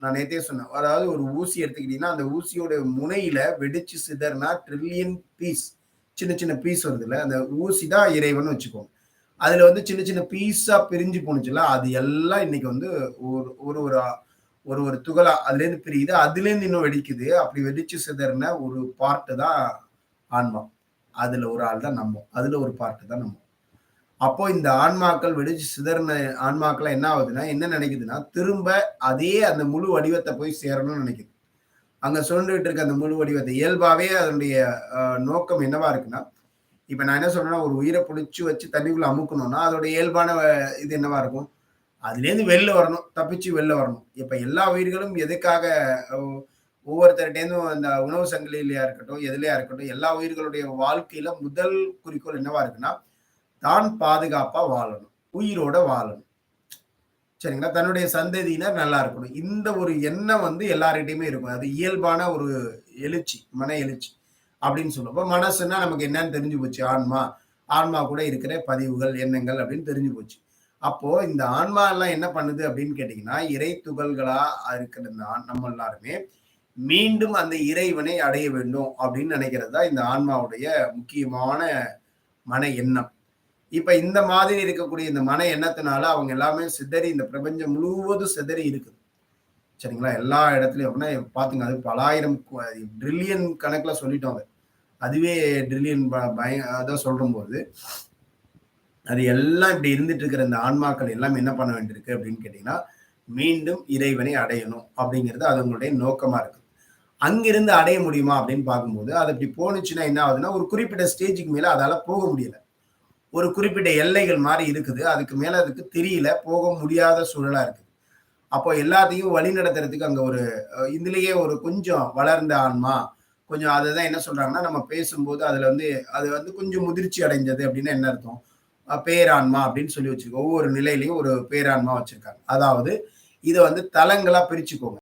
நான் நேத்தே சொன்னேன். அதாவது ஒரு ஊசி எடுத்துக்கிட்டீங்கன்னா, அந்த ஊசியோட முனையில வெடிச்சு சிதறுனா ட்ரில்லியன் பீஸ். சின்ன சின்ன பீஸ் வருதுல்ல. அந்த ஊசி தான் இறைவன்னு வச்சுக்கோங்க. அதுல வந்து சின்ன சின்ன பீஸா பிரிஞ்சு போணுச்சுல்ல, அது எல்லாம் இன்னைக்கு வந்து ஒரு ஒரு ஒரு ஒரு ஒரு துகளா அதுலேருந்து பிரியுது. அதுலேருந்து இன்னும் வெடிக்குது. அப்படி வெடிச்சு சிதறின ஒரு பார்ட் தான் ஆன்மா. அதுல ஒரு ஆள் தான் நம்ம. அதுல ஒரு பார்ட் தான் நம்ம. அப்போ இந்த ஆன்மாக்கள் வெடிச்சு சிதறின ஆன்மாக்கள்லாம் என்ன ஆகுதுன்னா, என்ன நினைக்குதுன்னா, திரும்ப அதே அந்த முழு வடிவத்த போய் சேரணும்னு நினைக்குது. அங்க சுழண்டுகிட்டு இருக்க அந்த முழு வடிவத்தை இயல்பாவே அதனுடைய நோக்கம் என்னவா இருக்குன்னா, இப்ப நான் என்ன சொல்றேன்னா, ஒரு உயிர புடிச்சு வச்சு தண்ணிக்குள்ள அமுக்கணும்னா, அதோட இயல்பான இது என்னவா இருக்கும்? அதுலேருந்து வெளில வரணும். தப்பிச்சு வெளில வரணும். இப்ப எல்லா உயிர்களும் எதுக்காக ஒ ஒவ்வொருத்தர்ட்டேருந்தும் அந்த உணவு சங்கிலிலயா இருக்கட்டும், எதுலயா இருக்கட்டும், எல்லா உயிர்களுடைய வாழ்க்கையில முதல் குறிக்கோள் என்னவா இருக்குன்னா, தான் பாதுகாப்பா வாழணும். உயிரோட வாழணும். சரிங்களா? தன்னுடைய சந்ததியினர் நல்லா இருக்கணும். இந்த ஒரு எண்ணம் வந்து எல்லார்கிட்டயுமே இருக்கும். அது இயல்பான ஒரு எழுச்சி, மன எழுச்சி அப்படின்னு சொல்லுவோம். அப்ப மனசுன்னா நமக்கு என்னன்னு தெரிஞ்சு போச்சு. ஆன்மா. ஆன்மா கூட இருக்கிற பதிவுகள், எண்ணங்கள் அப்படின்னு தெரிஞ்சு போச்சு. அப்போ இந்த ஆன்மா எல்லாம் என்ன பண்ணுது அப்படின்னு கேட்டீங்கன்னா, இறை துகள்களா இருக்கிற இந்த நம்ம எல்லாருமே மீண்டும் அந்த இறைவனை அடைய வேண்டும் அப்படின்னு நினைக்கிறது தான் இந்த ஆன்மாவுடைய முக்கியமான மன எண்ணம். இப்ப இந்த மாதிரி இருக்கக்கூடிய இந்த மன எண்ணத்தினால அவங்க எல்லாமே சிதறி இந்த பிரபஞ்சம் முழுவதும் சிதறி இருக்குது. சரிங்களா? எல்லா இடத்துலயும் அப்படின்னா பாத்துங்க அது பலாயிரம் ட்ரில்லியன் கணக்குல சொல்லிட்டோம் அத. அதுவே ட்ரில்லியன் அதான் சொல்லும்போது, அது எல்லாம் இப்படி இருந்துட்டு இருக்கிற இந்த ஆன்மாக்கள் எல்லாம் என்ன பண்ண வேண்டியிருக்கு அப்படின்னு கேட்டீங்கன்னா, மீண்டும் இறைவனை அடையணும் அப்படிங்கிறது அதனுடைய நோக்கமா இருக்கு. அங்கிருந்து அடைய முடியுமா அப்படின்னு பார்க்கும்போது, அது இப்படி போணுச்சுன்னா என்ன ஆகுதுன்னா, ஒரு குறிப்பிட்ட ஸ்டேஜ்க்கு மேல அதால போக முடியல. ஒரு குறிப்பிட்ட எல்லைகள் மாரி இருக்குது. அதுக்கு மேல அதுக்கு தெரியல. போக முடியாத சூழலா இருக்கு. அப்போ எல்லாத்தையும் வழிநடத்துறதுக்கு அங்க ஒரு இதுலயே ஒரு கொஞ்சம் வளர்ந்த ஆன்மா, கொஞ்சம் அததான் என்ன சொல்றாங்கன்னா, நம்ம பேசும்போது அதுல வந்து அது வந்து கொஞ்சம் முதிர்ச்சி அடைஞ்சது அப்டின்னா என்ன அர்த்தம்? பேரான்மா அப்டின்னு சொல்லி வச்சிருக்கோம். ஒவ்வொரு நிலையிலயும் ஒரு பேரான்மா வச்சிருக்காங்க. அதாவது இத வந்து தளங்களா பிரிச்சுக்கோங்க.